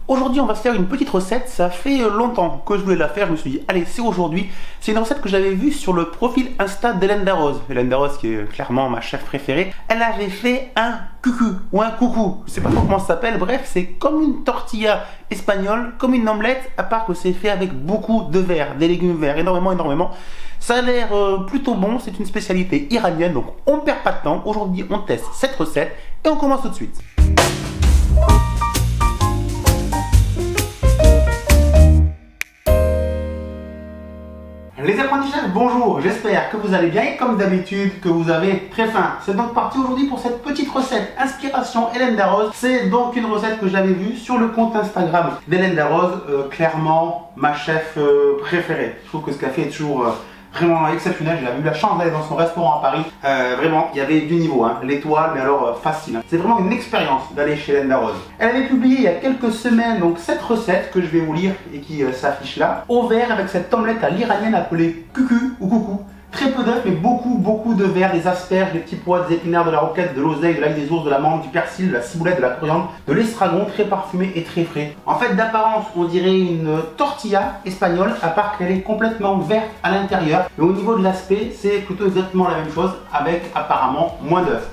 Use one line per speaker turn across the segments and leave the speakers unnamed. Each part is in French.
Aujourd'hui, on va se faire une petite recette. Ça fait longtemps que je voulais la faire. Je me suis dit, allez, c'est aujourd'hui. C'est une recette que j'avais vue sur le profil Insta d'Hélène Darroze. Hélène Darroze, qui est clairement ma chef préférée. Elle avait fait un cucu ou un coucou. Je sais pas trop comment ça s'appelle. Bref, c'est comme une tortilla espagnole, comme une omelette, à part que c'est fait avec beaucoup de verre, des légumes verts, énormément. Ça a l'air plutôt bon. C'est une spécialité iranienne. Donc, on ne perd pas de temps. Aujourd'hui, on teste cette recette et on commence tout de suite. Les apprentis chefs, bonjour, j'espère que vous allez bien et comme d'habitude que vous avez très faim. C'est donc parti aujourd'hui pour cette petite recette inspiration Hélène Darroze. C'est donc une recette que j'avais vue sur le compte Instagram d'Hélène Darroze, clairement ma chef préférée. Je trouve que ce qu'elle fait est toujours vraiment exceptionnel. J'ai eu la chance d'aller dans son restaurant à Paris. Vraiment, il y avait du niveau, hein. L'étoile, mais alors facile. C'est vraiment une expérience d'aller chez Hélène Darroze. Elle avait publié il y a quelques semaines donc cette recette que je vais vous lire et qui s'affiche là, au vert avec cette omelette à l'iranienne appelée cucu ou coucou. Très peu d'œufs, mais beaucoup de verre, des asperges, des petits pois, des épinards, de la roquette, de l'oseille, de l'ail des ours, de la menthe, du persil, de la ciboulette, de la coriandre, de l'estragon, très parfumé et très frais. En fait, d'apparence, on dirait une tortilla espagnole, à part qu'elle est complètement verte à l'intérieur. Mais au niveau de l'aspect, c'est plutôt exactement la même chose, avec apparemment moins d'œufs.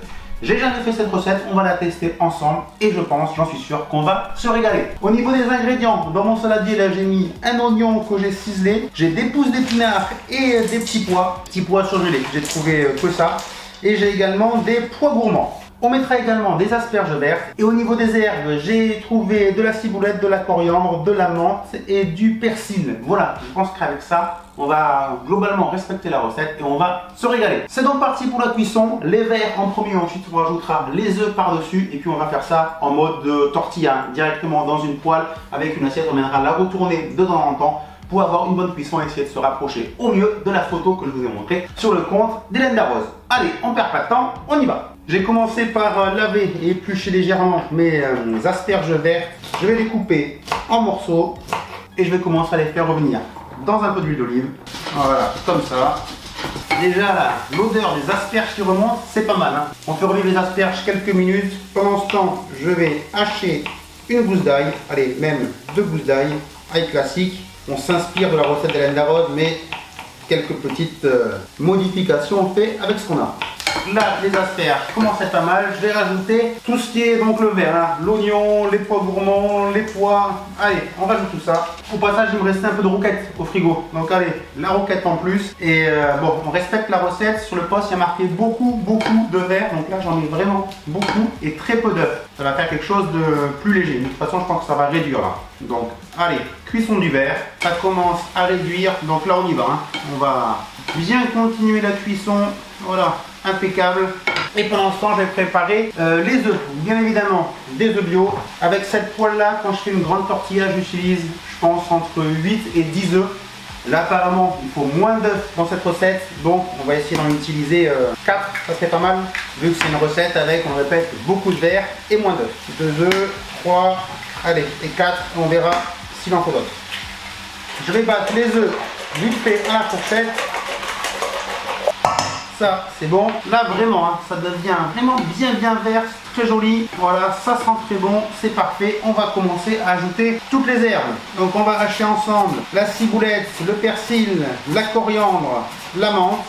J'ai jamais fait cette recette, on va la tester ensemble et je pense, j'en suis sûr, qu'on va se régaler. Au niveau des ingrédients, dans mon saladier là j'ai mis un oignon que j'ai ciselé, j'ai des pousses d'épinards et des petits pois surgelés, j'ai trouvé que ça. Et j'ai également des pois gourmands. On mettra également des asperges vertes. Et au niveau des herbes, j'ai trouvé de la ciboulette, de la coriandre, de la menthe et du persil. Voilà, je pense qu'avec ça, on va globalement respecter la recette et on va se régaler. C'est donc parti pour la cuisson. Les verres en premier, ensuite on rajoutera les œufs par-dessus. Et puis on va faire ça en mode tortilla, directement dans une poêle avec une assiette. On viendra la retourner de temps en temps pour avoir une bonne cuisson et essayer de se rapprocher au mieux de la photo que je vous ai montrée sur le compte d'Hélène Darroze. Allez, on perd pas de temps, on y va. J'ai commencé par laver et éplucher légèrement mes asperges vertes. Je vais les couper en morceaux et je vais commencer à les faire revenir dans un peu d'huile d'olive. Voilà, comme ça. Déjà là, l'odeur des asperges qui remonte, c'est pas mal, hein. On fait revivre les asperges quelques minutes. Pendant ce temps, je vais hacher une gousse d'ail, allez, même 2 gousses d'ail, ail classique. On s'inspire de la recette d'Hélène Darroze, mais quelques petites modifications faites avec ce qu'on a. Là, les asperges commencent à être pas mal. Je vais rajouter tout ce qui est donc le vert, hein. L'oignon, les pois gourmands, les pois. Allez, on rajoute tout ça. Au passage, il me restait un peu de roquette au frigo. Donc allez, la roquette en plus. Et bon, on respecte la recette. Sur le poste, il y a marqué beaucoup de verre. Donc là, j'en ai vraiment beaucoup et très peu d'œufs. Ça va faire quelque chose de plus léger. De toute façon, je pense que ça va réduire là. Donc, allez, cuisson du verre. Ça commence à réduire. Donc là, on y va, hein. On va bien continuer la cuisson. Voilà. Impeccable. Et pendant ce temps, je vais préparer les œufs. Bien évidemment, des œufs bio. Avec cette poêle là, quand je fais une grande tortilla, j'utilise, je pense, entre 8 et 10 œufs. Là, apparemment, il faut moins d'œufs dans cette recette. Donc, on va essayer d'en utiliser 4. Ça serait pas mal. Vu que c'est une recette avec, on répète, beaucoup de verre et moins d'œufs. 2 œufs, 3, allez, et 4. On verra s'il en faut d'autres. Je vais battre les œufs vite fait à la fourchette. Ça, c'est bon. Là, vraiment, hein, ça devient vraiment bien vert, très joli. Voilà, ça sent très bon, c'est parfait. On va commencer à ajouter toutes les herbes. Donc, on va hacher ensemble la ciboulette, le persil, la coriandre, la menthe.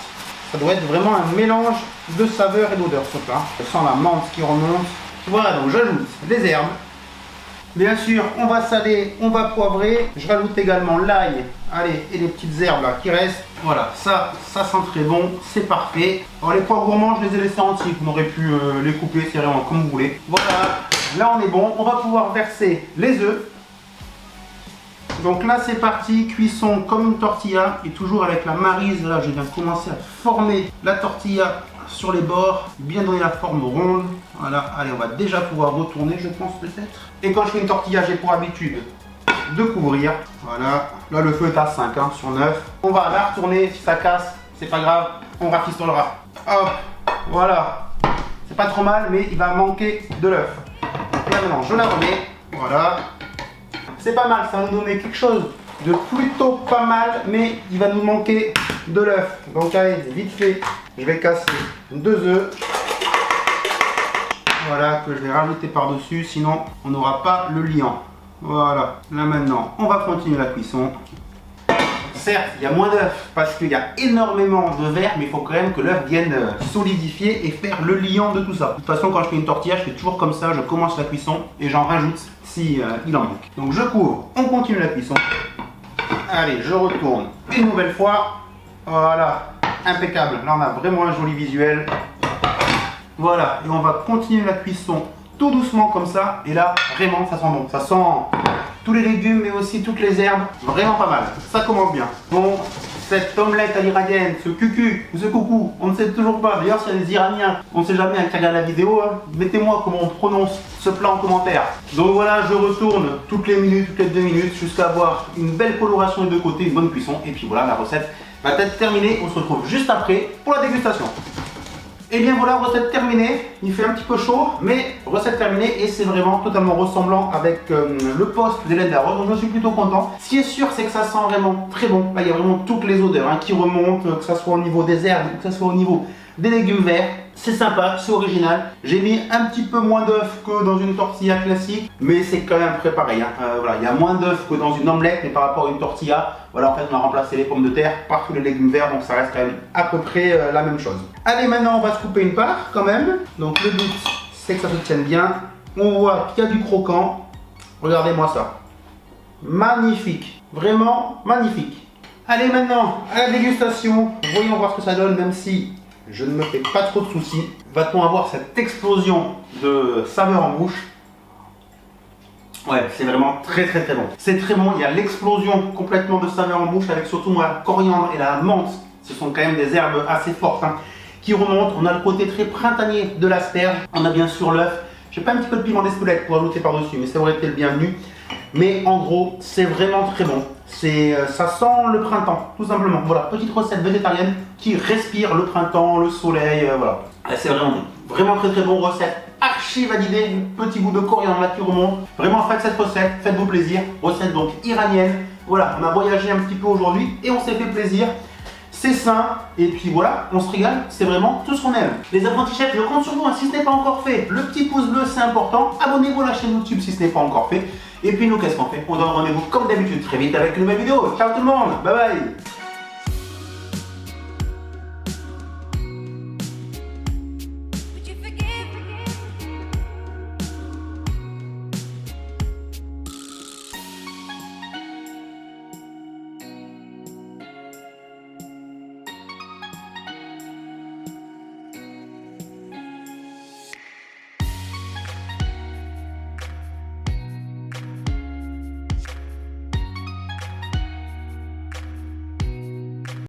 Ça doit être vraiment un mélange de saveurs et d'odeurs, ce plat. Je sens la menthe qui remonte. Voilà, donc j'ajoute les herbes. Bien sûr, on va saler, on va poivrer. Je rajoute également l'ail, allez, et les petites herbes là qui restent. Voilà, ça sent très bon, c'est parfait. Alors les pois gourmands, je les ai laissés entiers. Vous aurez pu les couper, c'est vraiment comme vous voulez. Voilà, là on est bon. On va pouvoir verser les œufs. Donc là c'est parti, cuisson comme une tortilla. Et toujours avec la maryse, là je viens commencer à former la tortilla sur les bords, bien donner la forme ronde. Voilà, allez, on va déjà pouvoir retourner, je pense peut-être. Et quand je fais une tortilla, j'ai pour habitude de couvrir. Voilà, là le feu est à 5 hein, sur 9. On va la retourner, si ça casse, c'est pas grave, on rafistolera. Hop, voilà. C'est pas trop mal, mais il va manquer de l'œuf. Là maintenant, je la remets. Voilà. C'est pas mal, ça va nous donner quelque chose de plutôt pas mal, mais il va nous manquer de l'œuf. Donc allez, vite fait, je vais casser 2 œufs. Voilà, que je vais rajouter par-dessus, sinon on n'aura pas le liant. Voilà, là maintenant, on va continuer la cuisson. Certes, il y a moins d'œufs parce qu'il y a énormément de verre, mais il faut quand même que l'œuf vienne solidifier et faire le liant de tout ça. De toute façon, quand je fais une tortilla, je fais toujours comme ça, je commence la cuisson et j'en rajoute si il en manque. Donc je couvre, on continue la cuisson. Allez, je retourne une nouvelle fois. Voilà, impeccable. Là, on a vraiment un joli visuel. Voilà, et on va continuer la cuisson tout doucement comme ça. Et là, vraiment, ça sent bon. Ça sent tous les légumes, mais aussi toutes les herbes. Vraiment pas mal. Ça commence bien. Bon, cette omelette à l'iranienne, ce cucu ou ce coucou, on ne sait toujours pas. D'ailleurs, s'il y a des Iraniens, on ne sait jamais à qui regarde la vidéo, hein, mettez-moi comment on prononce ce plat en commentaire. Donc voilà, je retourne toutes les minutes, toutes les 2 minutes, jusqu'à avoir une belle coloration des deux côtés, une bonne cuisson. Et puis voilà, la recette va être terminée. On se retrouve juste après pour la dégustation. Et bien voilà, recette terminée. Il fait un petit peu chaud, mais recette terminée et c'est vraiment totalement ressemblant avec le post d'Hélène Darroze. Donc je suis plutôt content. Ce qui est sûr, c'est que ça sent vraiment très bon. Là, il y a vraiment toutes les odeurs qui remontent, que ce soit au niveau des herbes, que ce soit au niveau des légumes verts. C'est sympa, c'est original. J'ai mis un petit peu moins d'œufs que dans une tortilla classique, mais c'est quand même préparé. Voilà, il y a moins d'œufs que dans une omelette, mais par rapport à une tortilla, voilà, en fait, on a remplacé les pommes de terre par tous les légumes verts, donc ça reste quand même à peu près la même chose. Allez, maintenant, on va se couper une part quand même. Donc le but, c'est que ça se tienne bien. On voit qu'il y a du croquant. Regardez-moi ça. Magnifique, vraiment magnifique. Allez, maintenant, à la dégustation. Voyons voir ce que ça donne, même si je ne me fais pas trop de soucis. Va-t-on avoir cette explosion de saveur en bouche? Ouais, c'est vraiment très bon. C'est très bon, il y a l'explosion complètement de saveur en bouche avec surtout la coriandre et la menthe. Ce sont quand même des herbes assez fortes qui remontent. On a le côté très printanier de l'asperge. On a bien sûr l'œuf. J'ai pas un petit peu de piment d'Espelette pour ajouter par-dessus, mais ça aurait été le bienvenu. Mais en gros, c'est vraiment très bon. Ça sent le printemps, tout simplement. Voilà, petite recette végétarienne qui respire le printemps, le soleil, voilà. C'est vraiment bon. Vraiment très bon, recette archi validée. Petit goût de coriandre là qui remonte. Vraiment, faites cette recette, faites-vous plaisir. Recette donc iranienne. Voilà, on a voyagé un petit peu aujourd'hui et on s'est fait plaisir. C'est sain, et puis voilà, on se régale, c'est vraiment tout ce qu'on aime. Les apprentis chefs, je compte sur vous, si ce n'est pas encore fait, le petit pouce bleu c'est important, abonnez-vous à la chaîne YouTube si ce n'est pas encore fait, et puis nous qu'est-ce qu'on fait? On donne rendez-vous comme d'habitude très vite avec une nouvelle vidéo. Ciao tout le monde, bye bye.